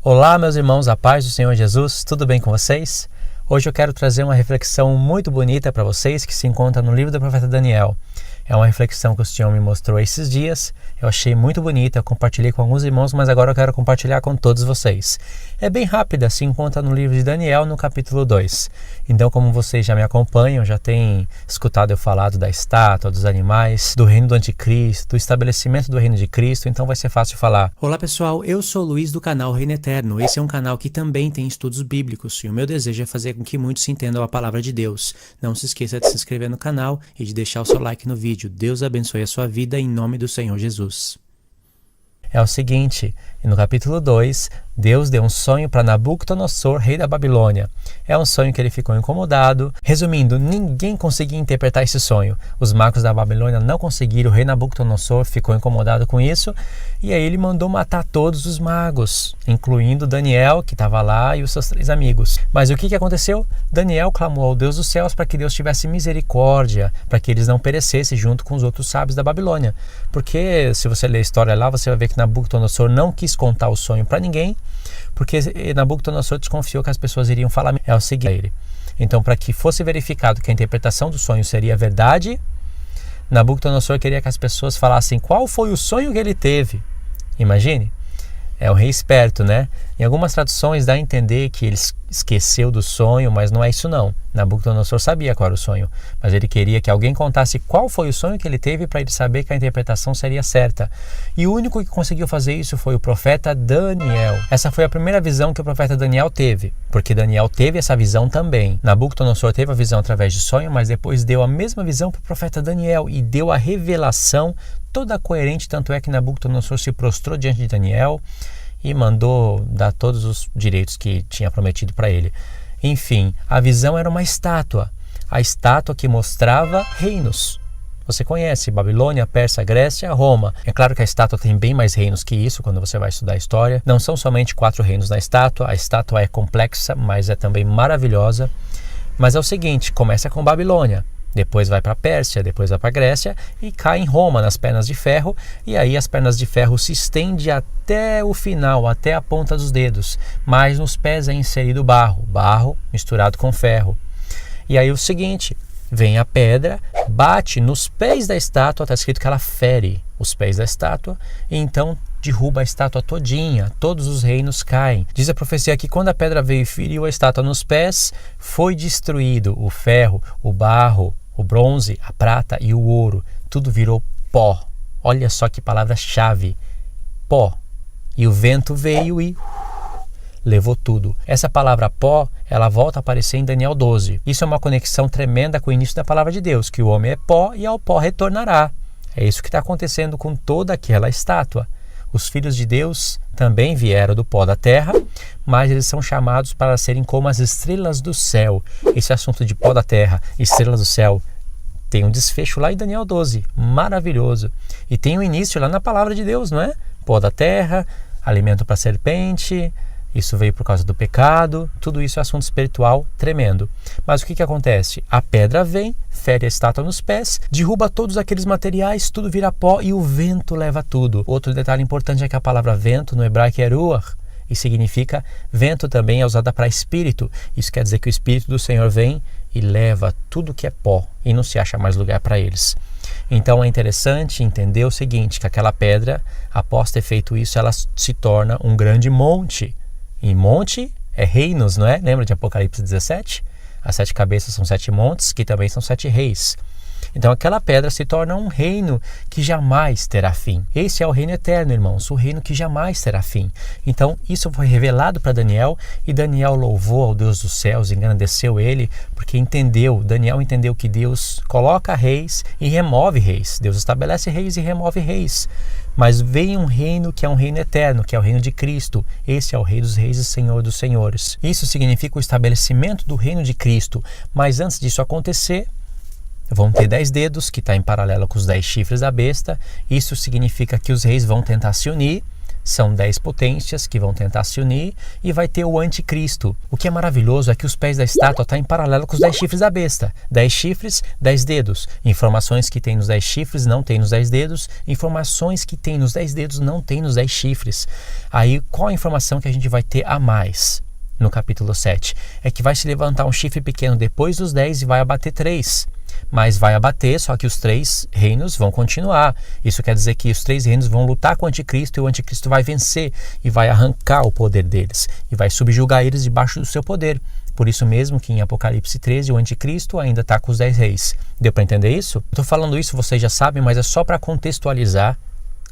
Olá, meus irmãos, a paz do Senhor Jesus, tudo bem com vocês? Hoje eu quero trazer uma reflexão muito bonita para vocês que se encontra no livro do profeta Daniel. É uma reflexão que o Senhor me mostrou esses dias, eu achei muito bonita, eu compartilhei com alguns irmãos, mas agora eu quero compartilhar com todos vocês. É bem rápida, se encontra no livro de Daniel, no capítulo 2. Então, como vocês já me acompanham, já têm escutado eu falar da estátua, dos animais, do reino do anticristo, do estabelecimento do reino de Cristo, então vai ser fácil falar. Olá pessoal, eu sou o Luiz do canal Reino Eterno. Esse é um canal que também tem estudos bíblicos e o meu desejo é fazer com que muitos entendam a palavra de Deus. Não se esqueça de se inscrever no canal e de deixar o seu like no vídeo. Deus abençoe a sua vida em nome do Senhor Jesus. É o seguinte, no capítulo 2, Deus deu um sonho para Nabucodonosor, rei da Babilônia. É um sonho que ele ficou incomodado. Resumindo, ninguém conseguia interpretar esse sonho. Os magos da Babilônia não conseguiram, o rei Nabucodonosor ficou incomodado com isso, e aí ele mandou matar todos os magos, incluindo Daniel, que estava lá, e os seus 3 amigos. Mas o que aconteceu? Daniel clamou ao Deus dos céus para que Deus tivesse misericórdia, para que eles não perecessem junto com os outros sábios da Babilônia. Porque se você ler a história lá, você vai ver que Nabucodonosor não quis contar o sonho para ninguém, porque Nabucodonosor desconfiou que as pessoas iriam falar ao seguir ele. Então, para que fosse verificado que a interpretação do sonho seria verdade, Nabucodonosor queria que as pessoas falassem qual foi o sonho que ele teve. Imagine, é um rei esperto, né? Em algumas traduções dá a entender que ele esqueceu do sonho, mas não é isso não. Nabucodonosor sabia qual era o sonho, mas ele queria que alguém contasse qual foi o sonho que ele teve para ele saber que a interpretação seria certa. E o único que conseguiu fazer isso foi o profeta Daniel. Essa foi a primeira visão que o profeta Daniel teve, porque Daniel teve essa visão também. Nabucodonosor teve a visão através de sonho, mas depois deu a mesma visão para o profeta Daniel e deu a revelação toda coerente, tanto é que Nabucodonosor se prostrou diante de Daniel e mandou dar todos os direitos que tinha prometido para ele. Enfim, a visão era uma estátua, a estátua que mostrava reinos. Você conhece Babilônia, Pérsia, Grécia, Roma. É claro que a estátua tem bem mais reinos que isso quando você vai estudar a história. Não são somente 4 reinos na estátua, a estátua é complexa, mas é também maravilhosa. Mas é o seguinte, começa com Babilônia. Depois vai para a Pérsia, depois vai para a Grécia e cai em Roma, nas pernas de ferro. E aí as pernas de ferro se estendem até o final, até a ponta dos dedos. Mas nos pés é inserido barro, barro misturado com ferro. E aí o seguinte, vem a pedra, bate nos pés da estátua, está escrito que ela fere os pés da estátua, e então derruba a estátua todinha, todos os reinos caem. Diz a profecia que quando a pedra veio e feriu a estátua nos pés, foi destruído o ferro, o barro, o bronze, a prata e o ouro. Tudo virou pó. Olha só que palavra-chave, pó. E o vento veio e levou tudo. Essa palavra pó, ela volta a aparecer em Daniel 12. Isso é uma conexão tremenda com o início da palavra de Deus, que o homem é pó e ao pó retornará. É isso que está acontecendo com toda aquela estátua. Os filhos de Deus também vieram do pó da terra, mas eles são chamados para serem como as estrelas do céu. Esse assunto de pó da terra, estrelas do céu, tem um desfecho lá em Daniel 12, maravilhoso. E tem um início lá na palavra de Deus, não é? Pó da terra, alimento para a serpente, isso veio por causa do pecado, tudo isso é assunto espiritual tremendo. Mas o que acontece? A pedra vem, fere a estátua nos pés, derruba todos aqueles materiais, tudo vira pó e o vento leva tudo. Outro detalhe importante é que a palavra vento no hebraico é ruach, e significa vento também é usada para espírito. Isso quer dizer que o espírito do Senhor vem e leva tudo que é pó e não se acha mais lugar para eles. Então é interessante entender o seguinte, que aquela pedra, após ter feito isso, ela se torna um grande monte. E monte é reinos, não é? Lembra de Apocalipse 17? As 7 cabeças são 7 montes, que também são 7 reis. Então aquela pedra se torna um reino que jamais terá fim. Esse é o reino eterno, irmãos, o reino que jamais terá fim. Então isso foi revelado para Daniel e Daniel louvou ao Deus dos céus, engrandeceu ele, porque Daniel entendeu que Deus coloca reis e remove reis. Deus estabelece reis e remove reis. Mas vem um reino que é um reino eterno, que é o reino de Cristo. Esse é o Rei dos Reis e Senhor dos Senhores. Isso significa o estabelecimento do reino de Cristo. Mas antes disso acontecer, vão ter 10 dedos, que está em paralelo com os 10 chifres da besta. Isso significa que os reis vão tentar se unir, são 10 potências que vão tentar se unir e vai ter o anticristo. O que é maravilhoso é que os pés da estátua estão em paralelo com os 10 chifres da besta. 10 chifres, 10 dedos. Informações que tem nos 10 chifres não tem nos 10 dedos. Informações que tem nos 10 dedos não tem nos 10 chifres. Aí qual a informação que a gente vai ter a mais no capítulo 7? É que vai se levantar um chifre pequeno depois dos 10 e vai abater 3. Mas vai abater, só que os 3 reinos vão continuar. Isso quer dizer que os 3 reinos vão lutar com o anticristo e o anticristo vai vencer e vai arrancar o poder deles e vai subjugar eles debaixo do seu poder. Por isso mesmo que em Apocalipse 13 o anticristo ainda está com os 10 reis. Deu para entender isso? Estou falando isso, vocês já sabem, mas é só para contextualizar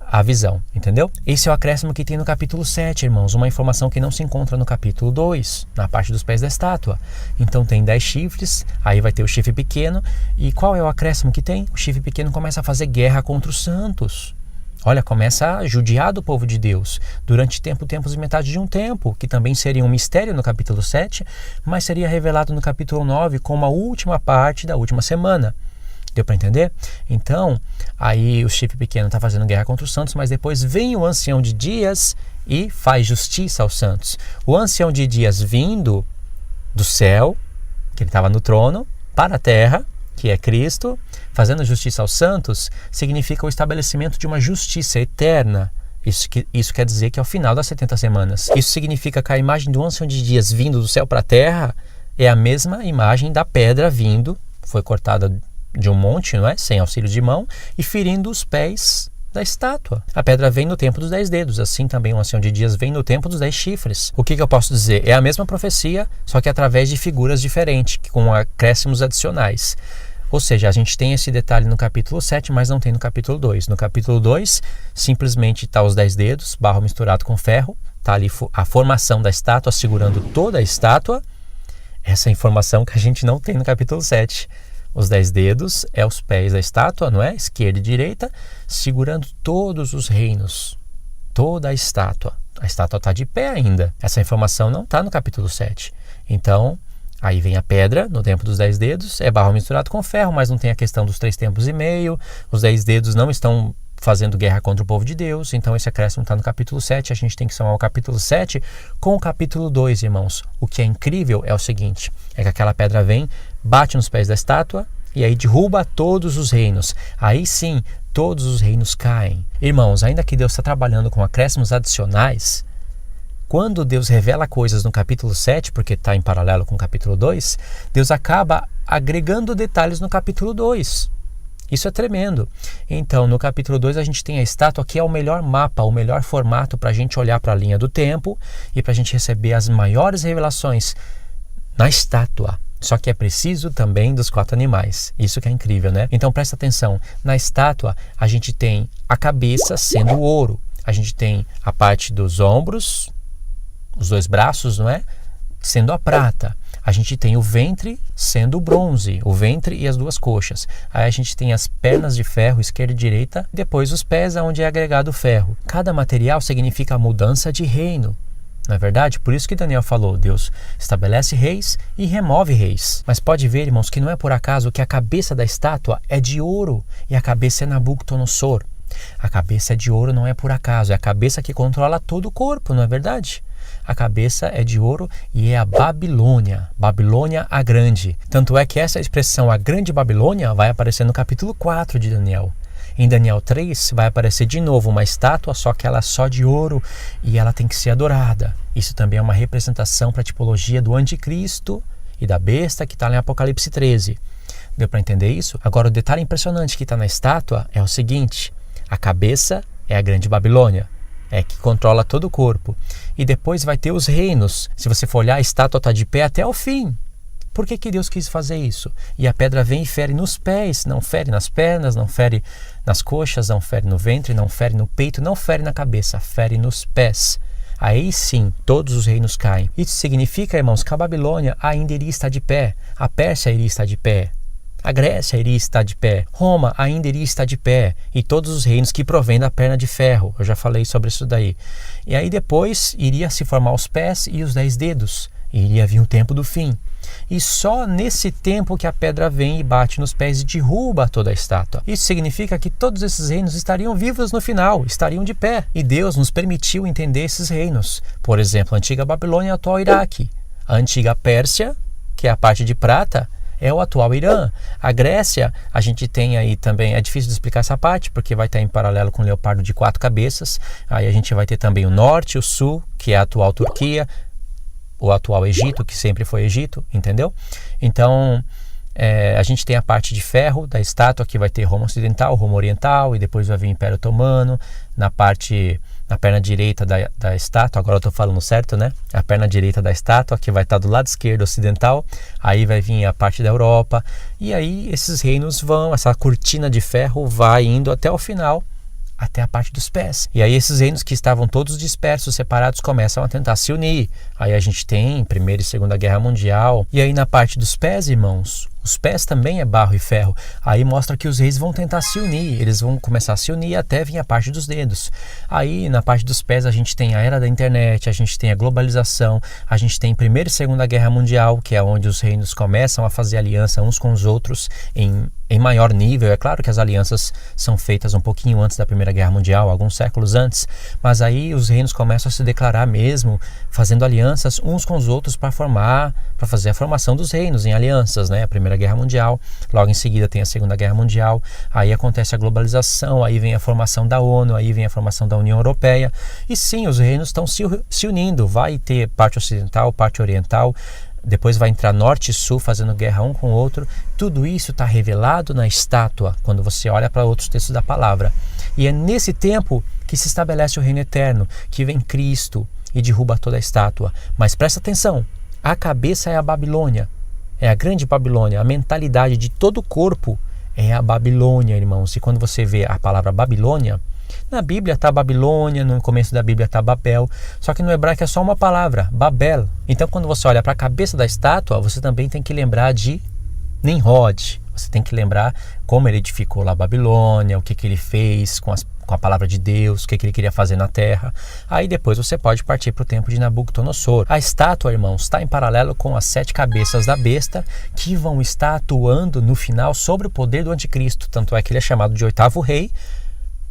a visão, entendeu? Esse é o acréscimo que tem no capítulo 7, irmãos, uma informação que não se encontra no capítulo 2, na parte dos pés da estátua. Então tem 10 chifres, aí vai ter o chifre pequeno, e qual é o acréscimo que tem? O chifre pequeno começa a fazer guerra contra os santos. Olha, começa a judiar do povo de Deus durante tempos e metade de um tempo, que também seria um mistério no capítulo 7, mas seria revelado no capítulo 9 como a última parte da última semana. Deu para entender? Então, aí o chifre pequeno está fazendo guerra contra os santos, mas depois vem o ancião de dias e faz justiça aos santos. O ancião de dias vindo do céu, que ele estava no trono, para a terra, que é Cristo, fazendo justiça aos santos, significa o estabelecimento de uma justiça eterna. Isso quer dizer que é o final das 70 semanas. Isso significa que a imagem do ancião de dias vindo do céu para a terra é a mesma imagem da pedra vindo, foi cortada de um monte, não é? Sem auxílio de mão, e ferindo os pés da estátua. A pedra vem no tempo dos 10 dedos, assim também o ancião de dias vem no tempo dos 10 chifres. O que eu posso dizer? É a mesma profecia, só que através de figuras diferentes, com acréscimos adicionais. Ou seja, a gente tem esse detalhe no capítulo 7, mas não tem no capítulo 2. No capítulo 2, simplesmente está os 10 dedos, barro misturado com ferro, está ali a formação da estátua segurando toda a estátua. Essa informação que a gente não tem no capítulo 7. Os 10 dedos é os pés da estátua, não é? Esquerda e direita, segurando todos os reinos, toda a estátua. A estátua está de pé ainda. Essa informação não está no capítulo 7. Então, aí vem a pedra, no tempo dos 10 dedos, é barro misturado com ferro, mas não tem a questão dos 3 tempos e meio. Os 10 dedos não estão fazendo guerra contra o povo de Deus. Então esse acréscimo está no capítulo 7. A gente tem que somar o capítulo 7 com o capítulo 2, irmãos. O que é incrível é o seguinte, é que aquela pedra vem, bate nos pés da estátua e aí derruba todos os reinos. Aí sim, todos os reinos caem. Irmãos, ainda que Deus está trabalhando com acréscimos adicionais, quando Deus revela coisas no capítulo 7, porque está em paralelo com o capítulo 2, Deus acaba agregando detalhes no capítulo 2. Isso é tremendo. Então, no capítulo 2, a gente tem a estátua, que é o melhor mapa, o melhor formato para a gente olhar para a linha do tempo e para a gente receber as maiores revelações na estátua. Só que é preciso também dos 4 animais. Isso que é incrível, né? Então, presta atenção. Na estátua, a gente tem a cabeça sendo ouro. A gente tem a parte dos ombros, os 2 braços, não é? Sendo a prata. A gente tem o ventre sendo o bronze, o ventre e as 2 coxas. Aí a gente tem as pernas de ferro, esquerda e direita, depois os pés, onde é agregado o ferro. Cada material significa a mudança de reino. Não é verdade? Por isso que Daniel falou, Deus estabelece reis e remove reis. Mas pode ver, irmãos, que não é por acaso que a cabeça da estátua é de ouro e a cabeça é Nabucodonosor. A cabeça é de ouro não é por acaso, é a cabeça que controla todo o corpo, não é verdade? A cabeça é de ouro e é a Babilônia, Babilônia a Grande. Tanto é que essa expressão, a Grande Babilônia, vai aparecer no capítulo 4 de Daniel. Em Daniel 3 vai aparecer de novo uma estátua, só que ela é só de ouro e ela tem que ser adorada. Isso também é uma representação para a tipologia do anticristo e da besta que está em Apocalipse 13. Deu para entender isso? Agora, o detalhe impressionante que está na estátua é o seguinte, a cabeça é a Grande Babilônia. É que controla todo o corpo. E depois vai ter os reinos. Se você for olhar, a estátua está de pé até o fim. Por que Deus quis fazer isso? E a pedra vem e fere nos pés, não fere nas pernas, não fere nas coxas, não fere no ventre, não fere no peito, não fere na cabeça, fere nos pés. Aí sim, todos os reinos caem. Isso significa, irmãos, que a Babilônia ainda iria estar de pé, a Pérsia iria estar de pé, a Grécia iria estar de pé, Roma ainda iria estar de pé, e todos os reinos que provêm da perna de ferro. Eu já falei sobre isso daí. E aí depois iria se formar os pés e os 10 dedos, e iria vir o tempo do fim. E só nesse tempo que a pedra vem e bate nos pés e derruba toda a estátua. Isso significa que todos esses reinos estariam vivos no final, estariam de pé. E Deus nos permitiu entender esses reinos. Por exemplo, a antiga Babilônia e o atual Iraque. A antiga Pérsia, que é a parte de prata, é o atual Irã. A Grécia, a gente tem aí também, é difícil de explicar essa parte, porque vai estar em paralelo com o leopardo de 4 cabeças. Aí a gente vai ter também o norte, o sul, que é a atual Turquia, o atual Egito, que sempre foi Egito, entendeu? Então, a gente tem a parte de ferro da estátua, que vai ter Roma Ocidental, Roma Oriental, e depois vai vir o Império Otomano. Na perna direita da estátua, agora eu estou falando certo, né? A perna direita da estátua, que vai estar do lado esquerdo ocidental, aí vai vir a parte da Europa, e aí esses reinos essa cortina de ferro vai indo até o final, até a parte dos pés. E aí esses reinos que estavam todos dispersos, separados, começam a tentar se unir. Aí a gente tem Primeira e Segunda Guerra Mundial. E aí na parte dos pés, irmãos, os pés também é barro e ferro. Aí mostra que os reis vão tentar se unir. Eles vão começar a se unir até vir a parte dos dedos. Aí na parte dos pés a gente tem a era da internet, a gente tem a globalização, a gente tem Primeira e Segunda Guerra Mundial, que é onde os reinos começam a fazer aliança uns com os outros em maior nível. É claro que as alianças são feitas um pouquinho antes da Primeira Guerra Mundial, alguns séculos antes, mas aí os reinos começam a se declarar mesmo, fazendo alianças uns com os outros para fazer a formação dos reinos em alianças, né? A Primeira Guerra Mundial, logo em seguida tem a Segunda Guerra Mundial, aí acontece a globalização, aí vem a formação da ONU, aí vem a formação da União Europeia, e sim, os reinos estão se unindo, vai ter parte ocidental, parte oriental, depois vai entrar norte e sul fazendo guerra um com o outro. Tudo isso está revelado na estátua, quando você olha para outros textos da palavra. E é nesse tempo que se estabelece o reino eterno, que vem Cristo e derruba toda a estátua. Mas presta atenção, a cabeça é a Babilônia, é a grande Babilônia, a mentalidade de todo o corpo é a Babilônia, irmãos. E quando você vê a palavra Babilônia, na Bíblia está Babilônia, no começo da Bíblia está Babel, só que no hebraico é só uma palavra, Babel. Então quando você olha para a cabeça da estátua, você também tem que lembrar de Nimrod. Você tem que lembrar como ele edificou lá a Babilônia, o que ele fez com a palavra de Deus, o que ele queria fazer na terra. Aí depois você pode partir para o tempo de Nabucodonosor. A estátua, irmãos, está em paralelo com as 7 cabeças da besta, que vão estar atuando no final sobre o poder do anticristo. Tanto é que ele é chamado de 8º rei.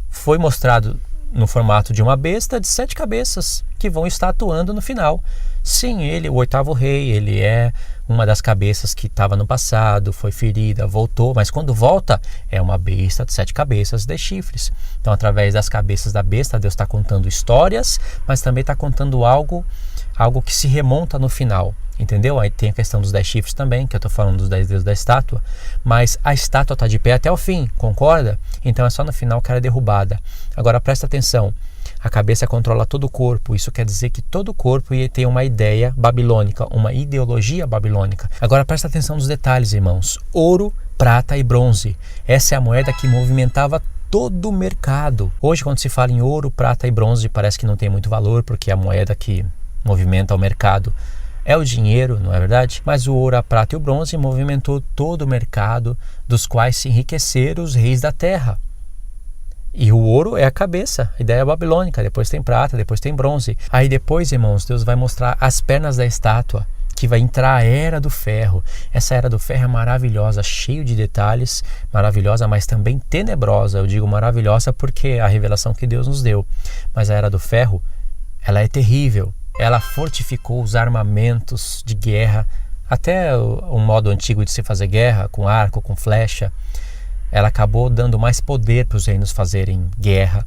Foi mostrado no formato de uma besta de 7 cabeças que vão estar atuando no final. Sim, ele, o 8º rei, ele é uma das cabeças que estava no passado, foi ferida, voltou, mas quando volta é uma besta de 7 cabeças, 10 chifres. Então, através das cabeças da besta, Deus está contando histórias, mas também está contando algo que se remonta no final. Entendeu? Aí tem a questão dos 10 chifres também, que eu estou falando dos 10 dedos da estátua, mas a estátua está de pé até o fim, concorda? Então é só no final que ela é derrubada. Agora presta atenção, a cabeça controla todo o corpo, isso quer dizer que todo o corpo ia ter uma ideia babilônica, uma ideologia babilônica. Agora presta atenção nos detalhes, irmãos, ouro, prata e bronze, essa é a moeda que movimentava todo o mercado. Hoje quando se fala em ouro, prata e bronze parece que não tem muito valor, porque é a moeda que movimenta o mercado é o dinheiro, não é verdade? Mas o ouro, a prata e o bronze movimentou todo o mercado, dos quais se enriqueceram os reis da terra. E o ouro é a cabeça, a ideia babilônica, depois tem prata, depois tem bronze. Aí depois, irmãos, Deus vai mostrar as pernas da estátua, que vai entrar a Era do Ferro. Essa Era do Ferro é maravilhosa, cheio de detalhes, maravilhosa, mas também tenebrosa. Eu digo maravilhosa porque é a revelação que Deus nos deu. Mas a Era do Ferro, ela é terrível. Ela fortificou os armamentos de guerra, até o modo antigo de se fazer guerra, com arco, com flecha. Ela acabou dando mais poder para os reinos fazerem guerra.